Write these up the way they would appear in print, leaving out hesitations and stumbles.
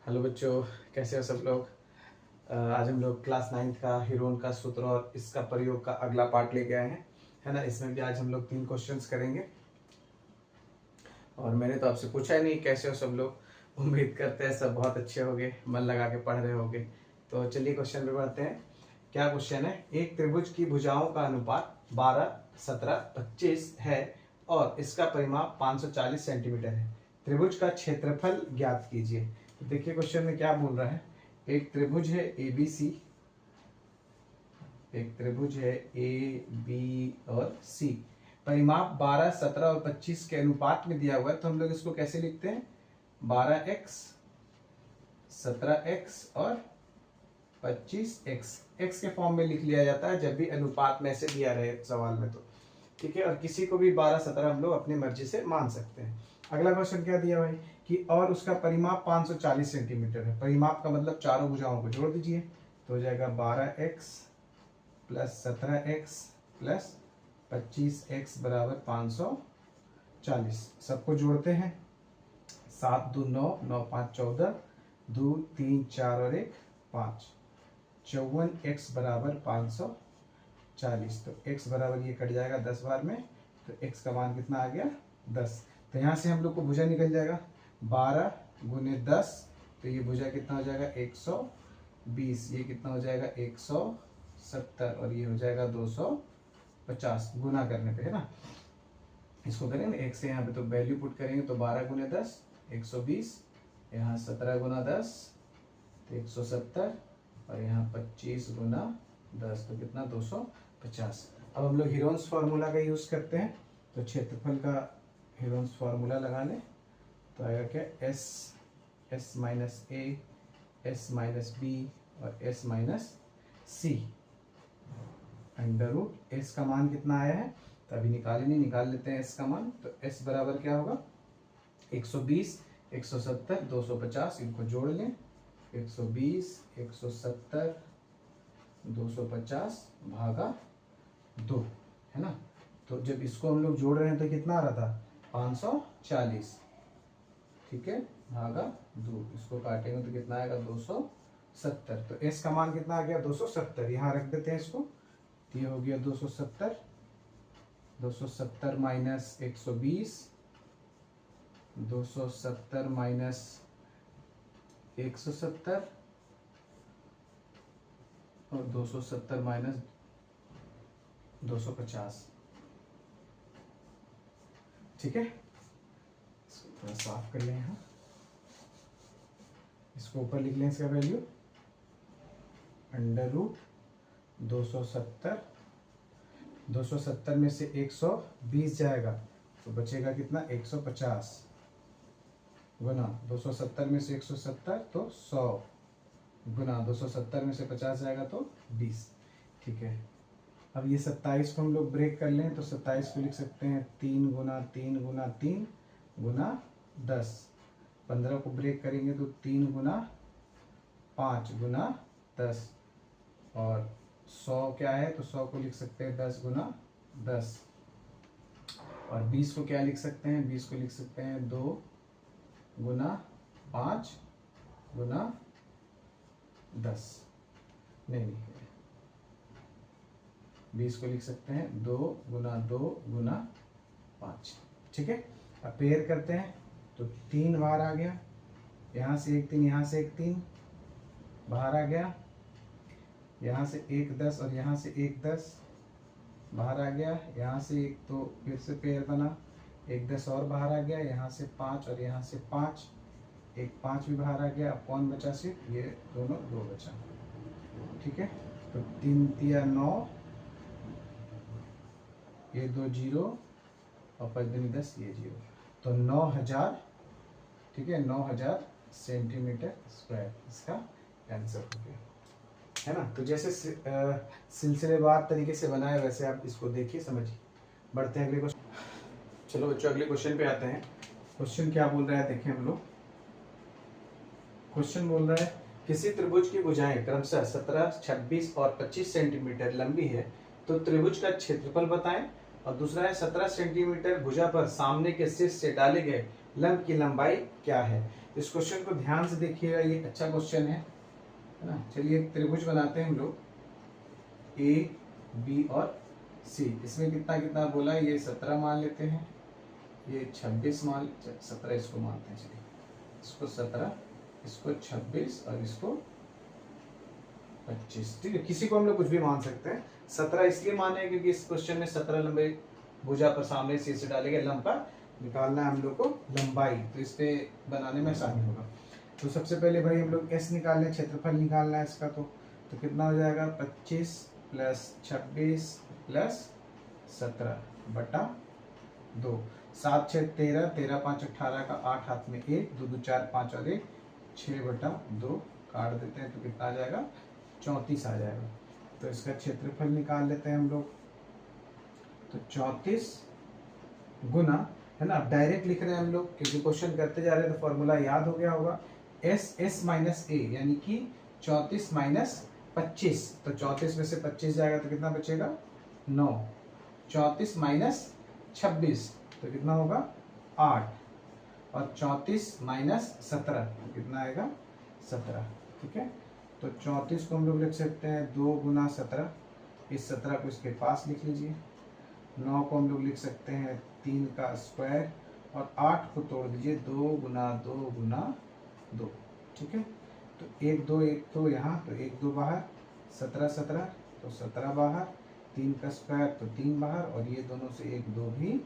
Hello बच्चों, कैसे हो सब लोग। आज हम लोग क्लास 9 का हीरोन का सूत्र और इसका प्रयोग का अगला पार्ट लेके आए हैं, है ना। इसमें भी आज हम लोग 3 क्वेश्चंस करेंगे और मैंने तो आपसे पूछा ही नहीं कैसे हो सब लोग। उम्मीद करते हैं सब बहुत अच्छे होंगे, मन लगा के पढ़ रहे होंगे। तो चलिए क्वेश्चन पे बढ़ते हैं। क्या क्वेश्चन है, एक त्रिभुज की भुजाओं का अनुपात 12, 17, 25 है और इसका परिमाप 540 सेंटीमीटर है। त्रिभुज का क्षेत्रफल ज्ञात कीजिए। तो देखिए क्वेश्चन में क्या बोल रहा है। एक त्रिभुज है ABC, एक त्रिभुज है AB और C। परिमाप 12, 17 और 25 के अनुपात में दिया हुआ है। तो हम लोग इसको कैसे लिखते हैं, 12x, 17x और 25x x के फॉर्म में लिख लिया जाता है जब भी अनुपात में से दिया रहे सवाल में। तो ठीक है, और किसी को भी 12, 17 हम लोग अपनी मर्जी से मान सकते हैं। अगला क्वेश्चन क्या दिया भाई कि और उसका परिमाप 540 सेंटीमीटर है। परिमाप का मतलब चारों भुजाओं को जोड़ दीजिए तो हो जाएगा 12x plus 17x plus 25x बराबर 540। सबको जोड़ते हैं, 7 2 9, 9 5 14, 2 3 4 और 1 5, 54x बराबर 540। तो x बराबर ये कट जाएगा 10 बार में, तो x का मान कितना आ गया 10। तो यहाँ से हम लोग को भुजा निकल जाएगा 12 गुने 10, तो ये भुजा कितना हो जाएगा 120, ये कितना हो जाएगा 170 और ये हो जाएगा 250 गुना करने पे, है ना। इसको करेंगे एक से यहाँ पे तो वैल्यू पुट करेंगे तो 12 गुने 10 120, यहाँ 17 गुना 10 तो 170 और यहाँ 25 गुना 10 तो कितना 250। अब हम लोग हीरोन्स फार्मूला का यूज करते हैं, तो क्षेत्रफल का हीरोन्स फार्मूला लगा लें तो आएगा क्या s minus a, s minus b और s minus c। Under root s का मान कितना आया है तो अभी निकाल ही नहीं, निकाल लेते हैं s का मान। तो s बराबर क्या होगा 120, 170, 250, इनको जोड़ लें 120, 170, 250 भागा 2, है ना। तो जब इसको हम लोग जोड़ रहे हैं तो कितना आ रहा था 540, ठीक है, भागा 2। इसको काटेंगे तो कितना आएगा 270। तो s का मान कितना आ गया 270, यहाँ रख देते हैं इसको। तो ये हो गया 270, 270 माइनस 120, 270 माइनस 170 और 270 माइनस 250, ठीक है। इसको थोड़ा साफ कर लें, यहाँ इसको ऊपर लिख लें इसका वैल्यू अंडर रूट 270 में से 120 जाएगा तो बचेगा कितना 150 गुना 270 में से 170 तो 100 गुना 270 में से 50 जाएगा तो 20, ठीक है। अब ये 27 को हम लोग ब्रेक कर लें तो 27 को लिख सकते हैं 3 गुना 3 गुना 3 गुना 10। 15 को ब्रेक करेंगे तो 3 गुना 5 गुना 10 और 100 क्या है तो 100 को लिख सकते हैं 10 गुना 10 और 20 को क्या लिख सकते हैं, 20 को लिख सकते हैं 2 गुना 5 गुना 10, नहीं 20 को लिख सकते हैं 2 गुना 2 गुना 5, ठीक है। अब पेयर करते हैं तो 3 बाहर आ गया, यहाँ से एक 3, यहाँ से एक 3 बाहर आ गया, यहाँ से एक 10 और यहाँ से एक 10 बाहर आ गया, यहाँ से एक तो फिर से पेयर बना, एक 10 और बाहर आ गया, यहाँ से 5 और यहाँ से 5, एक 5 भी बाहर आ गया। अब कौन बचा सिर्फ ये दोनों 2 बचा, ठीक है। तो 3 तिया 9, ये 2 0 और 5 दूनी 10, ये 0, तो 9000, ठीक है, 9000 सेंटीमीटर स्क्वायर इसका आंसर हो गया, है ना। तो जैसे सिलसिलेवार तरीके से बनाए वैसे आप इसको देखिए समझिए। बढ़ते हैं अगले क्वेश्चन। चलो बच्चों अगले क्वेश्चन पे आते हैं। क्वेश्चन क्या बोल रहा है देखें हम लोग। क्वेश्चन बोल रहा है किसी त्रिभुज की भुजाएं क्रमशः 17, 26 और 25 सेंटीमीटर लंबी है तो त्रिभुज का क्षेत्रफल बताएं। और दूसरा है 17 सेंटीमीटर भुजा पर सामने के शीर्ष से डाले गए लंब की लंबाई क्या है। इस क्वेश्चन को ध्यान से देखिएगा, ये अच्छा क्वेश्चन है ना। चलिए एक त्रिभुज बनाते हैं हम लोग ए बी और सी। इसमें कितना कितना बोला, ये 17 मान लेते हैं, ये 26 मान, 17 इसको मानते हैं, चलिए इसको 17, इसको 26 और इसको 25। ठीक है, किसी को हम लोग कुछ भी मान सकते हैं। 17 इसलिए माने क्योंकि इस क्वेश्चन में 17 लंबे भुजा पर सामने से इसे डालेंगे, लंब का निकालना है हम लोग को लंबाई, तो इस पे बनाने में आसानी होगा। तो सबसे पहले भाई हम लोग एस निकालना है, क्षेत्रफल निकालना है इसका। तो कितना हो जाएगा, 25 प्लस 26 प्लस 17 बटा 2, 7 6 13, 13 5 18 का 8 हाथ में 1, 2 2 4 5 और 1 6 बटा 2 काट देते हैं तो कितना आ जाएगा, 34 आ जाएगा। तो इसका क्षेत्रफल निकाल लेते हैं हम लोग। तो 34 गुना, है ना, डायरेक्ट लिख रहे हैं हम लोग क्योंकि क्वेश्चन करते जा रहे हैं तो फॉर्मूला याद हो गया होगा, एस माइनस ए, यानी कि 34 माइनस 25। तो 34 में से 25 जाएगा तो कितना बचेगा, 9। 34 माइनस 26 तो कितना होगा, 8। और 34 माइनस 17 कितना आएगा, 17। ठीक है, तो 34 को हम लोग लिख सकते हैं 2 गुना 17, इस 17 को इसके पास लिख लीजिए। 9 को हम लोग लिख सकते हैं 3 का स्क्वायर, और 8 को तोड़ दीजिए 2 गुना 2 गुना 2। ठीक है, तो 1 2 1 तो यहाँ, तो 1 2 बाहर, 17 17 तो 17 बाहर, 3 का स्क्वायर तो 3 बाहर, और ये दोनों से 1 2 भी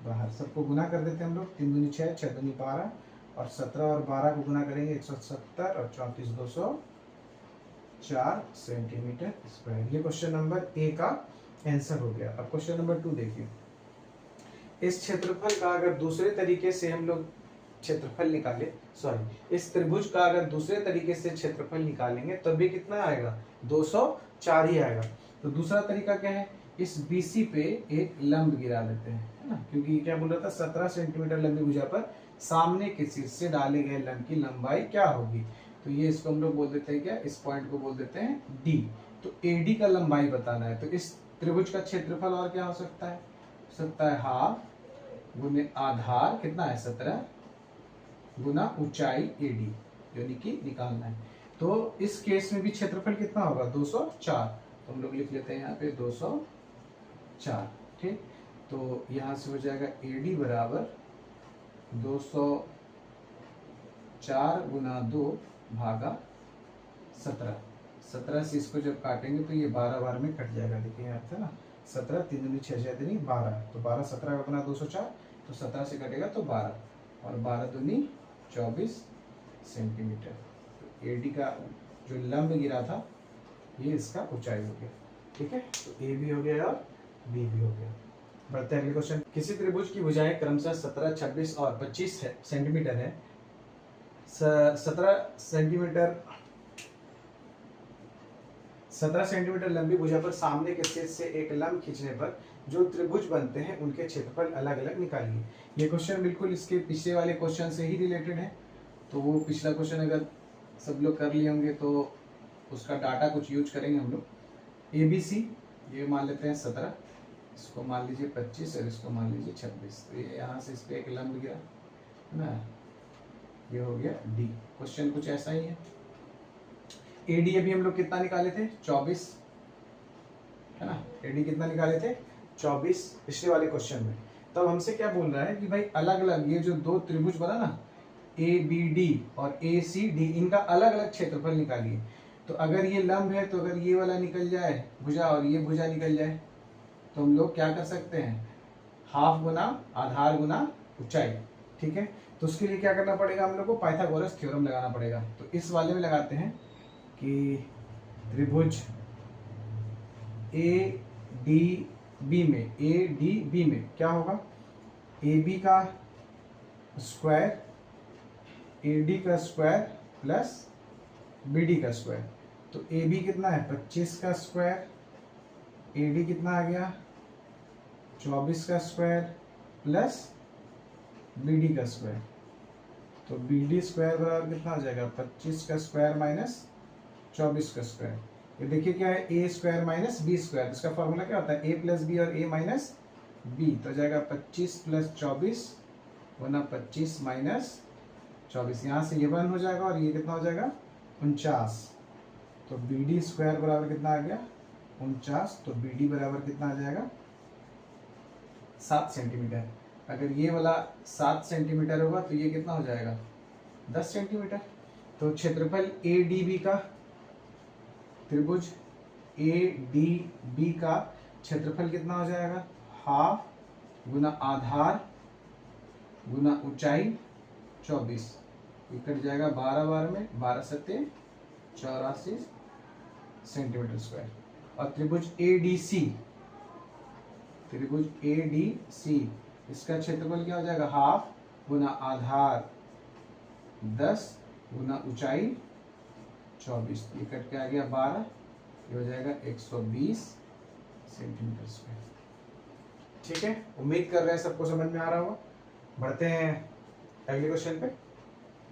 बाहर। सबको गुना कर देते हैं हम लोग, 3 दूनी 6, 6 दूनी 12, और 17 और 12 को गुना करेंगे 170, और 34 204 सेंटीमीटर स्क्वायर। ये क्वेश्चन नंबर ए का आंसर हो गया। अब क्वेश्चन नंबर 2 देखिए, इस क्षेत्रफल का अगर दूसरे तरीके से हम लोग क्षेत्रफल निकाले, इस त्रिभुज का अगर दूसरे तरीके से क्षेत्रफल निकालेंगे तब भी कितना आएगा, 204 ही आएगा। तो दूसरा तरीका क्या है, इस BC पे एक लंब गिरा लेते हैं, है ना, क्योंकि क्या बोल रहा था, 17 सेंटीमीटर लंबी भुजा पर सामने के शीर्ष से डाले गए लंब की लंबाई क्या होगी। तो ये इसको हम लोग बोल देते हैं क्या, इस पॉइंट को बोल देते हैं D। तो AD का लंबाई बताना है। तो इस त्रिभुज का क्षेत्रफल और क्या हो सकता है, हाफ गुने आधार कितना है 17 गुना ऊंचाई AD, यानी कि निकालना है। तो इस केस में भी क्षेत्रफल कितना होगा, 204। तो हम लोग लिख लेते हैं यहाँ पे 204। ठीक, तो यहाँ से हो जाएगा AD बराबर 204 गुना 2 भागा 17। 17 से इसको जब काटेंगे तो ये 12 बार में कट जाएगा। देखिए यहाँ था ना, 17 3 दूनी 6 6 दूनी 12, तो 12 17 का गुना 204, तो 17 से कटेगा तो 12, और 12 दूनी 24 सेंटीमीटर। तो AD का जो लंब गिरा था ये इसका ऊंचाई हो गया। ठीक है, तो A भी हो गया और B भी हो गया। बढ़ते हैं अगले क्वेश्चन। किसी त्रिभुज की भुजाएं क्रमशः 17 26 और 25 सेंटीमीटर है। 17 सेंटीमीटर लंबी भुजा पर सामने के शीर्ष से एक लंब खींचने पर जो त्रिभुज बनते हैं उनके क्षेत्रफल अलग अलग निकालिए। ये क्वेश्चन बिल्कुल इसके पिछले वाले क्वेश्चन से ही रिलेटेड है। तो वो पिछला क्वेश्चन अगर सब लोग कर लिए होंगे तो उसका डाटा कुछ यूज करेंगे हम लोग। ABC ये मान लेते हैं 17, इसको मान लीजिए 25 और इसको मान लीजिए 26। तो ये यहाँ से इस पर एक लंब गिरा है ना, ये हो गया D। क्वेश्चन कुछ ऐसा ही है। AD अभी हम लोग कितना निकाले थे, 24, है ना। AD कितना निकाले थे, 24 पिछले वाले क्वेश्चन में। तब हमसे क्या बोल रहा है कि भाई अलग अलग ये जो दो त्रिभुज बना ना, ABD और ACD, इनका अलग अलग क्षेत्रफल निकालिए। तो अगर ये लंब है तो अगर ये वाला निकल जाए भुजा और ये भुजा निकल जाए तो हम लोग क्या कर सकते हैं, हाफ गुना आधार गुना ऊंचाई। ठीक है, तो उसके लिए क्या करना पड़ेगा, हम लोग को पाइथागोरस थ्योरम लगाना पड़ेगा। तो इस वाले में लगाते हैं कि त्रिभुज ADB में क्या होगा, AB का स्क्वायर AD का स्क्वायर प्लस BD का स्क्वायर। तो AB कितना है, 25 का स्क्वायर, AD कितना आ गया 24 का स्क्वायर प्लस BD का स्क्वायर। तो BD स्क्वायर बराबर कितना हो जाएगा, 25 का स्क्वायर माइनस 24 का स्क्वायर। ये देखिए क्या है, A square minus B square. इसका फॉर्मूला क्या होता है, A प्लस B और A माइनस B। तो जाएगा 25 प्लस 24 गुना 25 माइनस 24। यहाँ से ये 1 हो जाएगा और ये कितना हो जाएगा 49। तो बी डी स्क्वायर बराबर कितना आ गया 49। तो बी डी बराबर कितना आ जाएगा 7 सेंटीमीटर। अगर ये वाला 7 सेंटीमीटर होगा तो ये कितना हो जाएगा 10 सेंटीमीटर। तो क्षेत्रफल ए डी बी का, त्रिभुज ए डी बी का क्षेत्रफल कितना हो जाएगा, हाफ गुना आधार गुना ऊंचाई 24। ये कट जाएगा 12 में, 12 सत्ते 84 सेंटीमीटर स्क्वायर। और त्रिभुज ए डी सी, त्रिभुज ए डी सी, इसका क्षेत्रफल क्या हो जाएगा, हाफ गुना आधार 10 गुना ऊंचाई 24। ये कट के आ गया 12, ये हो जाएगा 120 सेंटीमीटर स्क्वायर। ठीक है, उम्मीद कर रहे हैं सबको समझ में आ रहा होगा। बढ़ते हैं अगले क्वेश्चन पे।